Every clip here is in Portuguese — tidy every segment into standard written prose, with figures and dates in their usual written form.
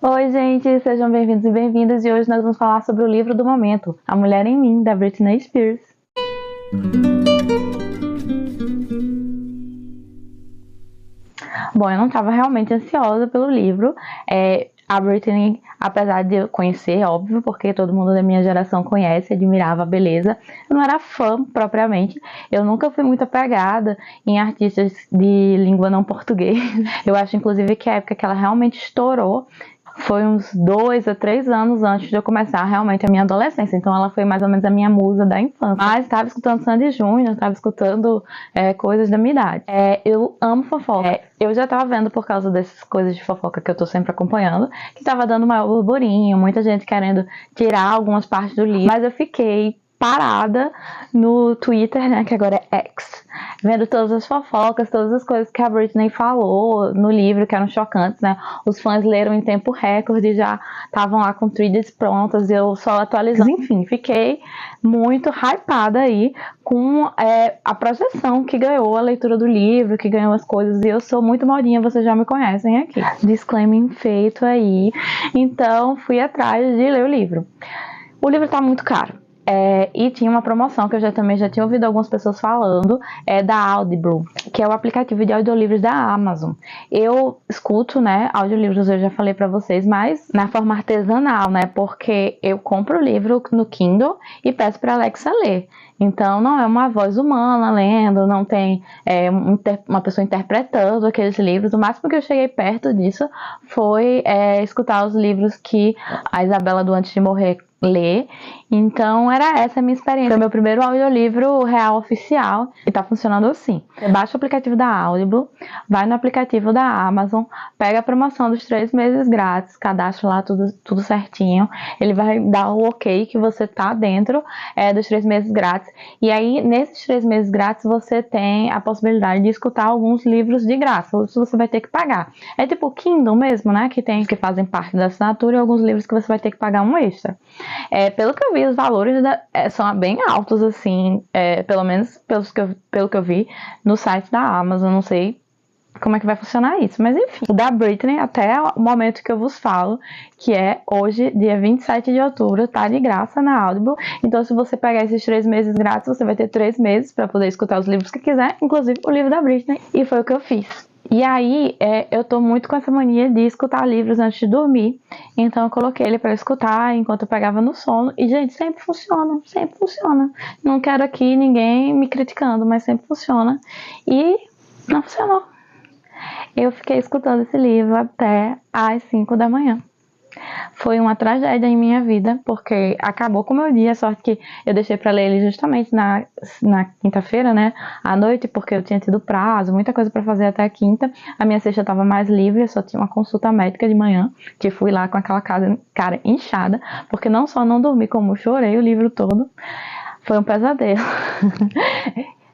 Oi, gente, sejam bem-vindos e bem-vindas. E hoje nós vamos falar sobre o livro do momento, A Mulher em Mim, da Britney Spears. Bom, eu não estava realmente ansiosa pelo livro. A Britney, apesar de eu conhecer, óbvio, porque todo mundo da minha geração conhece, admirava a beleza, eu não era fã propriamente. Eu nunca fui muito apegada em artistas de língua não portuguesa. Eu acho, inclusive, que a época que ela realmente estourou foi uns 2 a 3 anos antes de eu começar realmente a minha adolescência. Então ela foi mais ou menos a minha musa da infância. Mas estava escutando Sandy Júnior, estava escutando coisas da minha idade. Eu amo fofoca. Eu já estava vendo por causa dessas coisas de fofoca que eu tô sempre acompanhando, que estava dando maior burburinho, muita gente querendo tirar algumas partes do livro. Mas eu fiquei parada no Twitter, né, que agora é X, vendo todas as fofocas, todas as coisas que a Britney falou no livro, que eram chocantes, né? Os fãs leram em tempo recorde, já estavam lá com threads prontas, e eu só atualizando. Enfim, fiquei muito hypada aí com a projeção que ganhou a leitura do livro, que ganhou as coisas, e eu sou muito modinha, vocês já me conhecem aqui. Disclaimer feito aí. Então, fui atrás de ler o livro. O livro tá muito caro. E tinha uma promoção que eu também já tinha ouvido algumas pessoas falando, da Audible, que é o aplicativo de audiolivros da Amazon. Eu escuto, né, audiolivros, eu já falei pra vocês, mas na forma artesanal, né, porque eu compro o livro no Kindle e peço pra Alexa ler. Então não é uma voz humana lendo, não tem uma pessoa interpretando aqueles livros. O máximo que eu cheguei perto disso foi escutar os livros que a Isabela do Antes de Morrer ler. Então era essa a minha experiência. Foi meu primeiro audiolivro real oficial e tá funcionando assim. Você baixa o aplicativo da Audible, vai no aplicativo da Amazon, pega a promoção dos 3 meses grátis, cadastra lá tudo certinho. Ele vai dar o ok que você tá dentro dos 3 meses grátis. E aí, nesses 3 meses grátis, você tem a possibilidade de escutar alguns livros de graça. Outros você vai ter que pagar. É tipo o Kindle mesmo, né? Que fazem parte da assinatura e alguns livros que você vai ter que pagar um extra. Pelo que eu vi, os valores são bem altos, assim, pelo menos pelo que eu vi no site da Amazon. Não sei como é que vai funcionar isso, mas enfim. O da Britney, até o momento que eu vos falo, que é hoje, dia 27 de outubro, tá de graça na Audible. Então, se você pegar esses 3 meses grátis, você vai ter 3 meses para poder escutar os livros que quiser, inclusive o livro da Britney. E foi o que eu fiz. E aí, eu tô muito com essa mania de escutar livros antes de dormir. Então, eu coloquei ele pra escutar enquanto eu pegava no sono. E, gente, sempre funciona, sempre funciona. Não quero aqui ninguém me criticando, mas sempre funciona. E não funcionou. Eu fiquei escutando esse livro até às 5 da manhã. Foi uma tragédia em minha vida, porque acabou com o meu dia, sorte que eu deixei para ler ele justamente na quinta-feira, né, à noite, porque eu tinha tido prazo, muita coisa para fazer até a quinta. A minha sexta estava mais livre, eu só tinha uma consulta médica de manhã, que fui lá com aquela cara inchada, porque não só não dormi, como chorei o livro todo. Foi um pesadelo.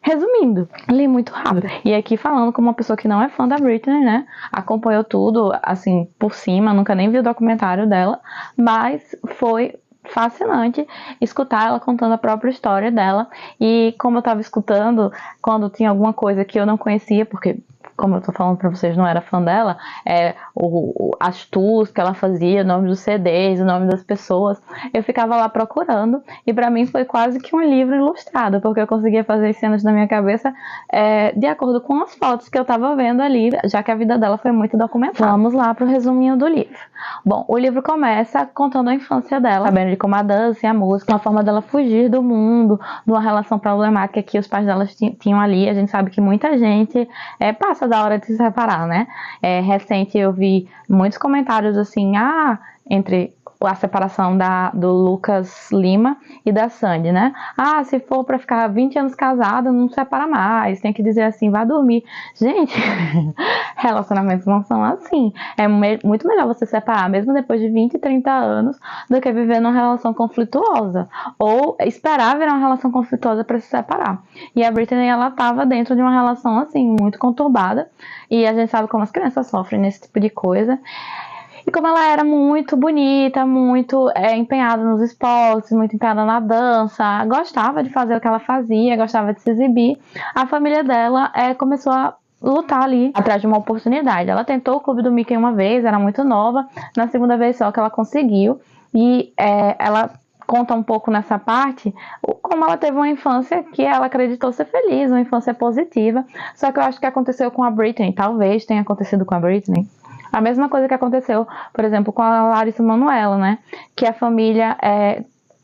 Resumindo, li muito rápido. E aqui falando como uma pessoa que não é fã da Britney, né? Acompanhou tudo, assim, por cima, nunca nem vi o documentário dela, mas foi fascinante escutar ela contando a própria história dela. E como eu tava escutando, quando tinha alguma coisa que eu não conhecia, porque, como eu tô falando pra vocês, não era fã dela, as tours que ela fazia, o nome dos CDs, o nome das pessoas, eu ficava lá procurando, e pra mim foi quase que um livro ilustrado, porque eu conseguia fazer as cenas na minha cabeça de acordo com as fotos que eu tava vendo ali, já que a vida dela foi muito documentada. Vamos lá pro resuminho do livro. Bom, o livro começa contando a infância dela, sabendo de como a dança e a música, uma forma dela fugir do mundo, de uma relação problemática que os pais dela tinham ali. A gente sabe que muita gente passa da hora de se separar, né? Recente eu vi muitos comentários assim, entre a separação do Lucas Lima e da Sandy, né? Se for pra ficar 20 anos casado, não separa mais, tem que dizer assim, vá dormir. Gente, relacionamentos não são assim. É muito melhor você separar, mesmo depois de 20, 30 anos, do que viver numa relação conflituosa, ou esperar virar uma relação conflituosa pra se separar. E a Britney, ela tava dentro de uma relação, assim, muito conturbada, e a gente sabe como as crianças sofrem nesse tipo de coisa. E como ela era muito bonita, muito empenhada nos esportes, muito empenhada na dança, gostava de fazer o que ela fazia, gostava de se exibir, a família dela começou a lutar ali atrás de uma oportunidade. Ela tentou o Clube do Mickey uma vez, era muito nova, na segunda vez só que ela conseguiu, e ela conta um pouco nessa parte como ela teve uma infância que ela acreditou ser feliz, uma infância positiva. Só que eu acho que aconteceu com a Britney, talvez tenha acontecido com a Britney a mesma coisa que aconteceu, por exemplo, com a Larissa Manoela, né? Que a família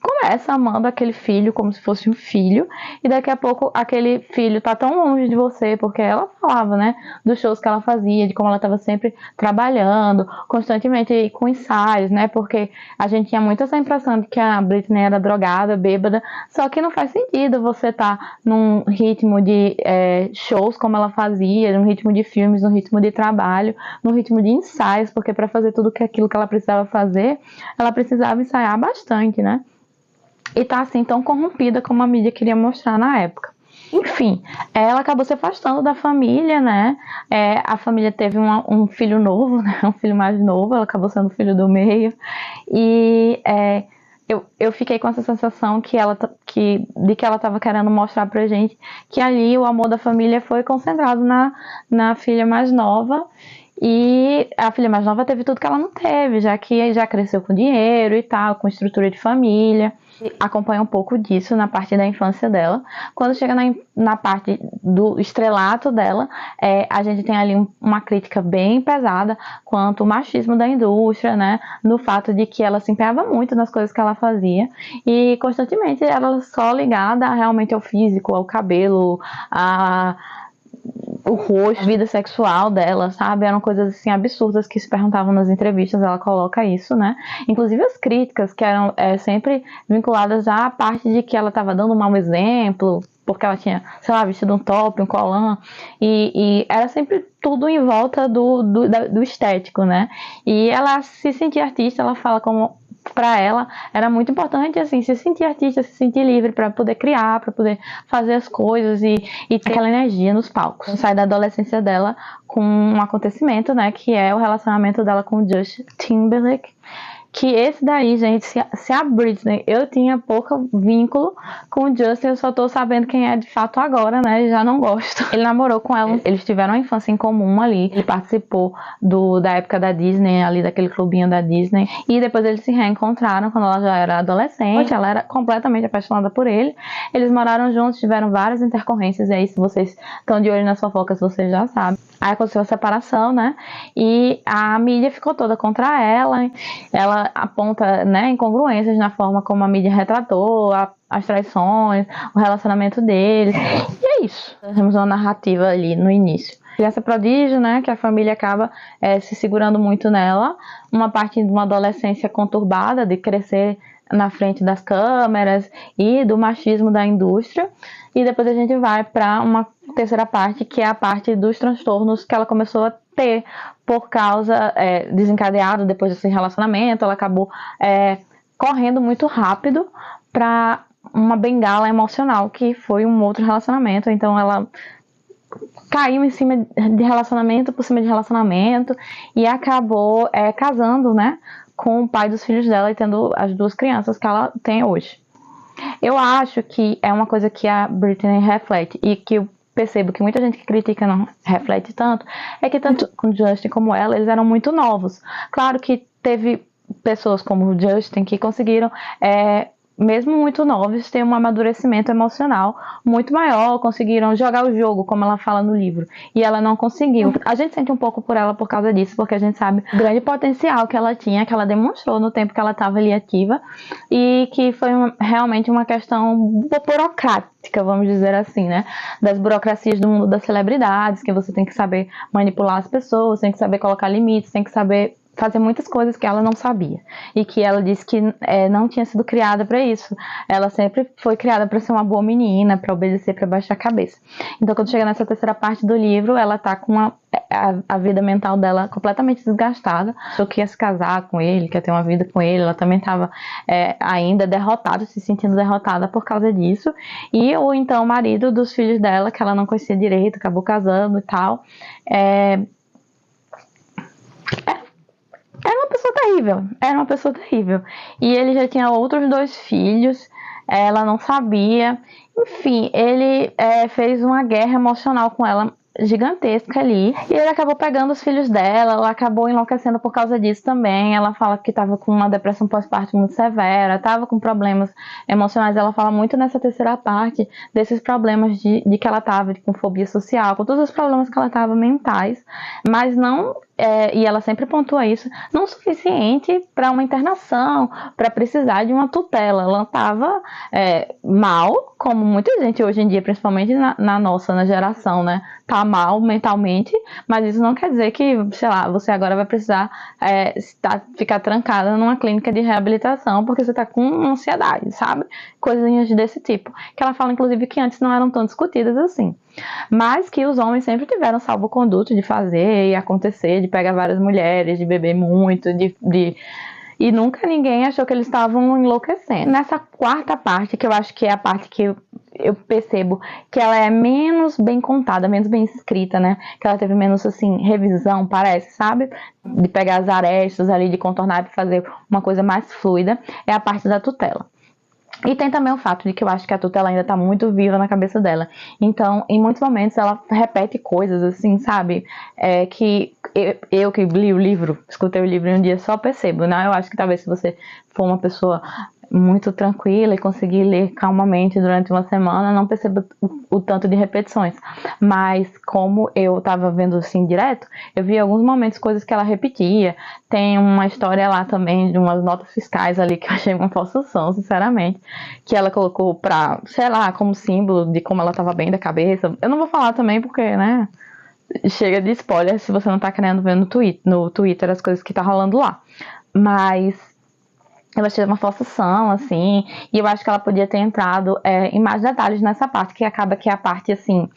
começa amando aquele filho como se fosse um filho, e daqui a pouco aquele filho tá tão longe de você, porque ela falava, né, dos shows que ela fazia, de como ela estava sempre trabalhando, constantemente com ensaios, né, porque a gente tinha muito essa impressão de que a Britney era drogada, bêbada, só que não faz sentido você tá num ritmo de shows como ela fazia, num ritmo de filmes, num ritmo de trabalho, num ritmo de ensaios, porque para fazer tudo aquilo que ela precisava fazer, ela precisava ensaiar bastante, né? E tá assim tão corrompida como a mídia queria mostrar na época. Enfim, ela acabou se afastando da família, né? A família teve um filho novo, né? Um filho mais novo, ela acabou sendo o filho do meio. E eu fiquei com essa sensação de que ela estava querendo mostrar pra gente que ali o amor da família foi concentrado na filha mais nova. E a filha mais nova teve tudo que ela não teve, já que já cresceu com dinheiro e tal, com estrutura de família. Acompanha um pouco disso na parte da infância dela. Quando chega na parte do estrelato dela, a gente tem ali uma crítica bem pesada quanto ao machismo da indústria, né? No fato de que ela se empenhava muito nas coisas que ela fazia e constantemente era só ligada realmente ao físico, ao cabelo, o rosto, a vida sexual dela, sabe? Eram coisas assim absurdas que se perguntavam nas entrevistas, ela coloca isso, né? Inclusive as críticas que eram sempre vinculadas à parte de que ela estava dando um mau exemplo, porque ela tinha, sei lá, vestido um top, um colã, e era sempre tudo em volta do estético, né? E ela se sentia artista, ela fala como para ela era muito importante assim se sentir artista, se sentir livre para poder criar, para poder fazer as coisas e ter aquela energia nos palcos. Sai da adolescência dela com um acontecimento, né, que é o relacionamento dela com o Justin Timberlake. Que esse daí, gente, se a Britney, eu tinha pouco vínculo com o Justin, eu só tô sabendo quem é de fato agora, né, e já não gosto. Ele namorou com ela, eles tiveram uma infância em comum ali, ele participou da época da Disney, ali daquele clubinho da Disney, e depois eles se reencontraram quando ela já era adolescente, ela era completamente apaixonada por ele, eles moraram juntos, tiveram várias intercorrências, e aí se vocês estão de olho nas fofocas, vocês já sabem. Aí aconteceu a separação, né, e a mídia ficou toda contra ela aponta, né, incongruências na forma como a mídia retratou as traições, o relacionamento deles. E é isso. Temos uma narrativa ali no início. Criança prodígio, né, que a família acaba se segurando muito nela. Uma parte de uma adolescência conturbada, de crescer na frente das câmeras e do machismo da indústria. E depois a gente vai para uma terceira parte, que é a parte dos transtornos que ela começou a ter por causa, desencadeado depois desse relacionamento. Ela acabou correndo muito rápido para uma bengala emocional, que foi um outro relacionamento. Então ela caiu em cima de relacionamento, por cima de relacionamento, e acabou casando, né, com o pai dos filhos dela e tendo as duas crianças que ela tem hoje. Eu acho que é uma coisa que a Britney reflete e que eu percebo que muita gente que critica não reflete tanto, é que tanto o Justin como ela, eles eram muito novos. Claro que teve pessoas como o Justin que conseguiram, mesmo muito novos, ter um amadurecimento emocional muito maior, conseguiram jogar o jogo, como ela fala no livro, e ela não conseguiu. A gente sente um pouco por ela por causa disso, porque a gente sabe o grande potencial que ela tinha, que ela demonstrou no tempo que ela estava ali ativa, e que foi realmente uma questão burocrática, vamos dizer assim, né? Das burocracias do mundo das celebridades, que você tem que saber manipular as pessoas, tem que saber colocar limites, tem que saber fazer muitas coisas que ela não sabia, e que ela disse que não tinha sido criada para isso. Ela sempre foi criada para ser uma boa menina, para obedecer, para baixar a cabeça. Então quando chega nessa terceira parte do livro, ela tá com a vida mental dela completamente desgastada, achou que ia se casar com ele, que ia ter uma vida com ele. Ela também estava ainda derrotada, se sentindo derrotada por causa disso, e o então marido dos filhos dela, que ela não conhecia direito, acabou casando e tal, era uma pessoa terrível, e ele já tinha outros 2 filhos, ela não sabia, enfim, ele fez uma guerra emocional com ela gigantesca ali, e ele acabou pegando os filhos dela, ela acabou enlouquecendo por causa disso também. Ela fala que estava com uma depressão pós-parto muito severa, estava com problemas emocionais. Ela fala muito nessa terceira parte desses problemas de que ela estava com fobia social, com todos os problemas que ela estava mentais, mas não, e ela sempre pontua isso, não o suficiente para uma internação, para precisar de uma tutela. Ela estava mal, como muita gente hoje em dia, principalmente na nossa geração, né? Tá mal mentalmente, mas isso não quer dizer que, sei lá, você agora vai precisar ficar trancada numa clínica de reabilitação porque você tá com ansiedade, sabe? Coisinhas desse tipo. Que ela fala, inclusive, que antes não eram tão discutidas assim. Mas que os homens sempre tiveram salvo-conduto de fazer e acontecer, de pegar várias mulheres, de beber muito, e nunca ninguém achou que eles estavam enlouquecendo. Nessa quarta parte, que eu acho que é a parte que eu percebo que ela é menos bem contada, menos bem escrita, né? Que ela teve menos, assim, revisão, parece, sabe? De pegar as arestas ali, de contornar e fazer uma coisa mais fluida, é a parte da tutela. E tem também o fato de que eu acho que a tutela ainda tá muito viva na cabeça dela. Então, em muitos momentos, ela repete coisas assim, sabe? Que eu que li o livro, escutei o livro em um dia, só percebo, né? Eu acho que talvez se você for uma pessoa muito tranquila e conseguir ler calmamente durante uma semana, não perceba o tanto de repetições. Mas como eu tava vendo assim direto, eu vi alguns momentos coisas que ela repetia. Tem uma história lá também de umas notas fiscais ali que eu achei uma falsação, sinceramente, que ela colocou pra, sei lá, como símbolo de como ela tava bem da cabeça. Eu não vou falar também porque, né, chega de spoiler se você não tá querendo ver no Twitter as coisas que tá rolando lá. Mas eu achei uma falsação, assim, e eu acho que ela podia ter entrado em mais detalhes nessa parte, que acaba que é a parte, assim,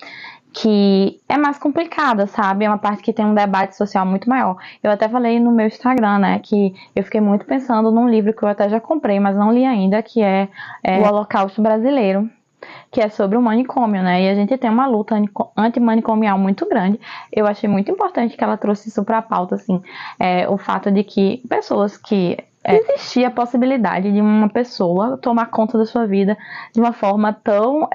que é mais complicada, sabe? É uma parte que tem um debate social muito maior. Eu até falei no meu Instagram, né, que eu fiquei muito pensando num livro que eu até já comprei, mas não li ainda, que é O Holocausto Brasileiro, que é sobre o manicômio, né? E a gente tem uma luta antimanicomial muito grande. Eu achei muito importante que ela trouxe isso para a pauta, assim, o fato de que pessoas que existia a possibilidade de uma pessoa tomar conta da sua vida de uma forma tão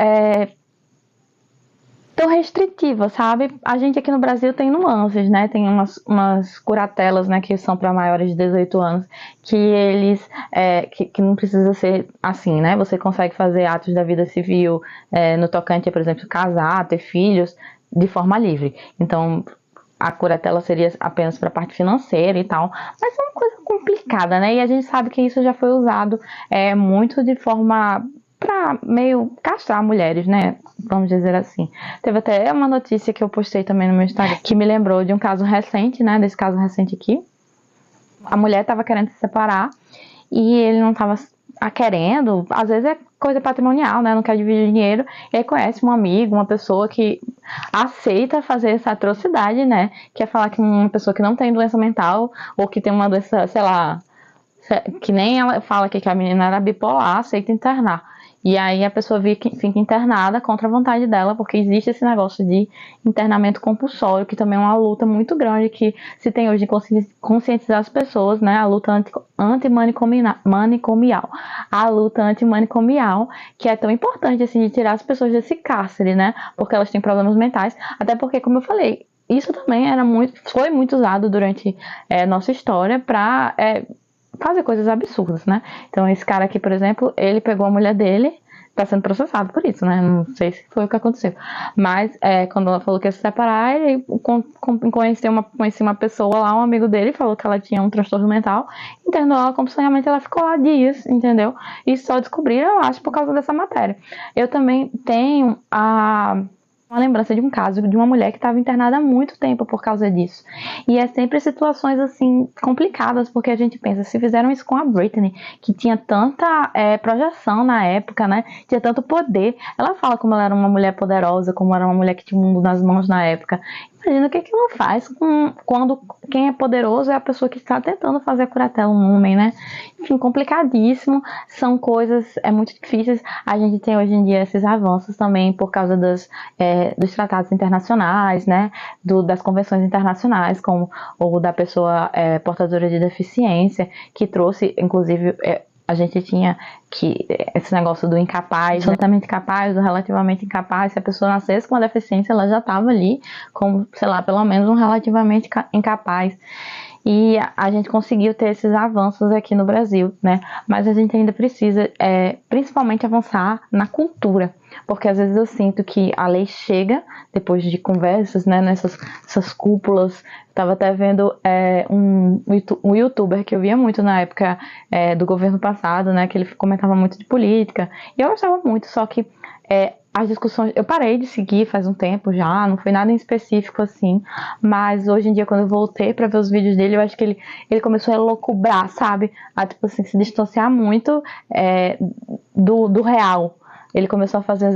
restritiva, sabe? A gente aqui no Brasil tem nuances, né? Tem umas curatelas, né, que são para maiores de 18 anos, que eles que não precisa ser assim, né? Você consegue fazer atos da vida civil no tocante, por exemplo, casar, ter filhos, de forma livre. Então, a curatela seria apenas para a parte financeira e tal, mas é uma coisa complicada, né? E a gente sabe que isso já foi usado muito de forma para meio castrar mulheres, né? Vamos dizer assim. Teve até uma notícia que eu postei também no meu Instagram que me lembrou de um caso recente, né? Desse caso recente aqui. A mulher estava querendo se separar e ele não estava querendo. Às vezes é coisa patrimonial, né? Não quer dividir dinheiro. E aí conhece um amigo, uma pessoa que aceita fazer essa atrocidade, né? Que é falar que uma pessoa que não tem doença mental ou que tem uma doença, sei lá, que nem ela fala que a menina era bipolar, aceita internar. E aí a pessoa fica internada contra a vontade dela, porque existe esse negócio de internamento compulsório, que também é uma luta muito grande que se tem hoje de conscientizar as pessoas, né? A luta antimanicomial. A luta antimanicomial, que é tão importante, assim, de tirar as pessoas desse cárcere, né? Porque elas têm problemas mentais. Até porque, como eu falei, isso também foi muito usado durante nossa história para fazer coisas absurdas, né? Então esse cara aqui, por exemplo, ele pegou a mulher dele, tá sendo processado por isso, né? Não sei se foi o que aconteceu. Mas quando ela falou que ia se separar, ele conheci uma pessoa lá, um amigo dele, falou que ela tinha um transtorno mental, internou ela compulsoriamente, ela ficou lá dias, entendeu? E só descobriram, eu acho, por causa dessa matéria. Eu também tenho uma lembrança de um caso de uma mulher que estava internada há muito tempo por causa disso. E é sempre situações assim complicadas, porque a gente pensa, se fizeram isso com a Britney, que tinha tanta projeção na época, né? Tinha tanto poder. Ela fala como ela era uma mulher poderosa, como era uma mulher que tinha o mundo nas mãos na época. Imagina o que não faz quando quem é poderoso é a pessoa que está tentando fazer a curatela um homem, né? Enfim, complicadíssimo. São coisas muito difíceis. A gente tem hoje em dia esses avanços também por causa dos tratados internacionais, né? Das convenções internacionais, como o da pessoa portadora de deficiência, que trouxe, inclusive, a gente tinha que esse negócio do incapaz, absolutamente incapaz, do relativamente incapaz, se a pessoa nascesse com uma deficiência, ela já estava ali como, sei lá, pelo menos um relativamente incapaz. E a gente conseguiu ter esses avanços aqui no Brasil, né? Mas a gente ainda precisa, principalmente, avançar na cultura, porque às vezes eu sinto que a lei chega depois de conversas, né? Nessas cúpulas. Estava até vendo um youtuber que eu via muito na época do governo passado, né? Que ele comentava muito de política. E eu gostava muito, só que as discussões, eu parei de seguir faz um tempo já, não foi nada em específico assim, mas hoje em dia quando eu voltei pra ver os vídeos dele, eu acho que ele começou a elocubrar, sabe? A tipo assim, se distanciar muito do real. Ele começou a fazer as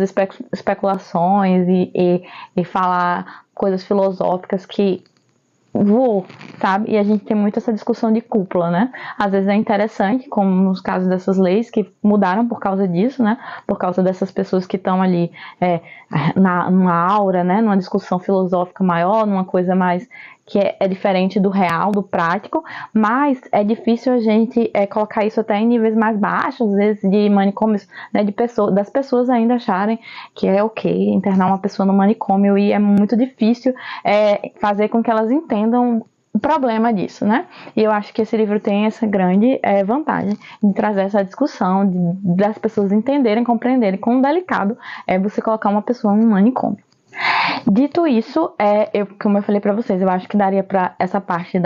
especulações e falar coisas filosóficas que voou, sabe? E a gente tem muito essa discussão de cúpula, né? Às vezes é interessante, como nos casos dessas leis que mudaram por causa disso, né? Por causa dessas pessoas que estão ali numa aura, né? Numa discussão filosófica maior, numa coisa mais que é diferente do real, do prático, mas é difícil a gente colocar isso até em níveis mais baixos, às vezes de manicômios, né, das pessoas ainda acharem que é ok internar uma pessoa no manicômio, e é muito difícil fazer com que elas entendam o problema disso, né? E eu acho que esse livro tem essa grande vantagem de trazer essa discussão, das pessoas entenderem, compreenderem quão delicado é você colocar uma pessoa num manicômio. Dito isso, como eu falei pra vocês, eu acho que daria pra essa parte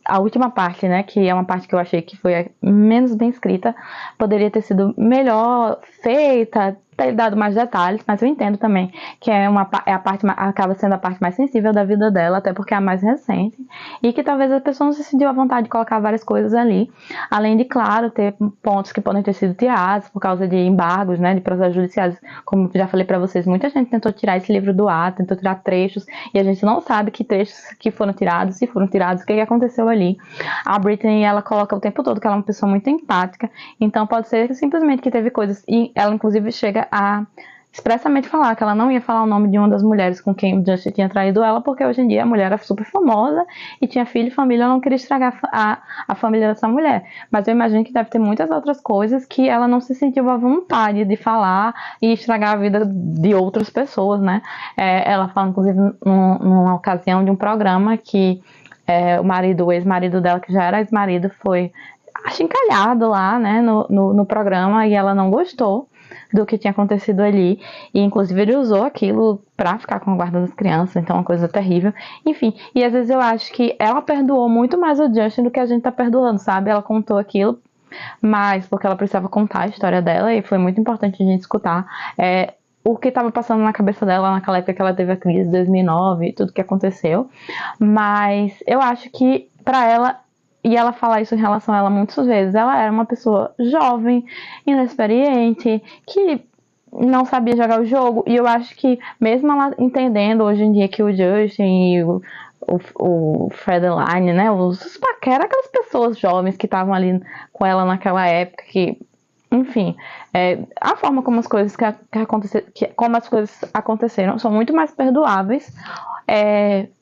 a última parte, né, que é uma parte que eu achei que foi menos bem escrita, poderia ter sido melhor feita, ter dado mais detalhes, mas eu entendo também que acaba sendo a parte mais sensível da vida dela, até porque é a mais recente, e que talvez a pessoa não se sentiu à vontade de colocar várias coisas ali, além de, claro, ter pontos que podem ter sido tirados por causa de embargos, né, de processos judiciais, como já falei pra vocês, muita gente tentou tirar esse livro do ar, tentou tirar trechos, e a gente não sabe que trechos que foram tirados, se foram tirados, o que aconteceu ali. A Britney, ela coloca o tempo todo que ela é uma pessoa muito empática, então pode ser simplesmente que teve coisas, e ela inclusive chega a expressamente falar que ela não ia falar o nome de uma das mulheres com quem o Justin tinha traído ela, porque hoje em dia a mulher era super famosa e tinha filho e família, ela não queria estragar a família dessa mulher. Mas eu imagino que deve ter muitas outras coisas que ela não se sentiu à vontade de falar e estragar a vida de outras pessoas, né? Ela fala, inclusive, numa ocasião de um programa que o ex-marido dela, que já era ex-marido, foi achincalhado lá, né, no programa, e ela não gostou do que tinha acontecido ali, e inclusive ele usou aquilo pra ficar com a guarda das crianças, então uma coisa terrível, enfim, e às vezes eu acho que ela perdoou muito mais o Justin do que a gente tá perdoando, sabe? Ela contou aquilo, mas porque ela precisava contar a história dela, e foi muito importante a gente escutar o que estava passando na cabeça dela naquela época que ela teve a crise de 2009 e tudo que aconteceu, mas eu acho que pra ela, e ela fala isso em relação a ela muitas vezes, ela era uma pessoa jovem, inexperiente, que não sabia jogar o jogo, e eu acho que mesmo ela entendendo hoje em dia que o Justin e o Fredline, né, os paquera, aquelas pessoas jovens que estavam ali com ela naquela época, que enfim, a forma como as coisas como as coisas aconteceram são muito mais perdoáveis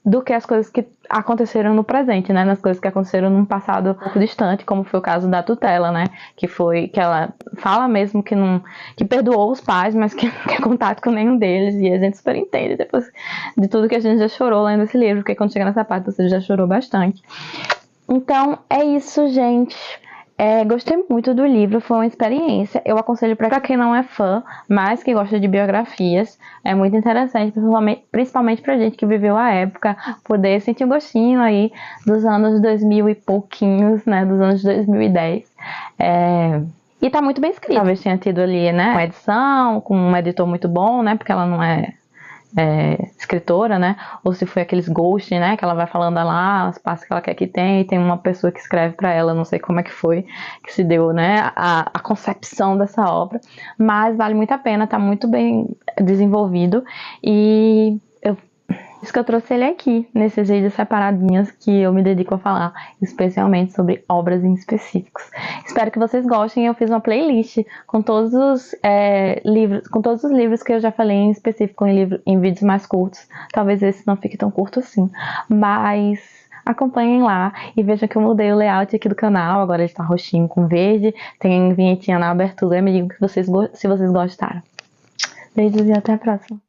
do que as coisas que aconteceram no presente, né? Nas coisas que aconteceram num passado um pouco distante, como foi o caso da tutela, né? Que ela fala mesmo que perdoou os pais, mas que não quer contato com nenhum deles, e a gente super entende depois de tudo que a gente já chorou lendo esse livro, porque quando chega nessa parte você já chorou bastante. Então é isso, gente. Gostei muito do livro, foi uma experiência. Eu aconselho para quem não é fã, mas que gosta de biografias. É muito interessante, principalmente pra gente que viveu a época, poder sentir um gostinho aí dos anos 2000 e pouquinhos, né, dos anos 2010. E tá muito bem escrito. Talvez tenha tido ali, né, uma edição com um editor muito bom, né, porque ela não é escritora, né? Ou se foi aqueles ghosting, né? Que ela vai falando lá as partes que ela quer que tenha, e tem uma pessoa que escreve pra ela, não sei como é que foi que se deu, né? A concepção dessa obra, mas vale muito a pena, tá muito bem desenvolvido, e isso que eu trouxe ele aqui, nesses vídeos separadinhos que eu me dedico a falar, especialmente sobre obras em específicos. Espero que vocês gostem. Eu fiz uma playlist com todos os livros que eu já falei em específico em vídeos mais curtos. Talvez esse não fique tão curto assim, mas acompanhem lá e vejam que eu mudei o layout aqui do canal. Agora ele está roxinho com verde, tem vinhetinha na abertura. Me digam se vocês gostaram. Beijos e até a próxima.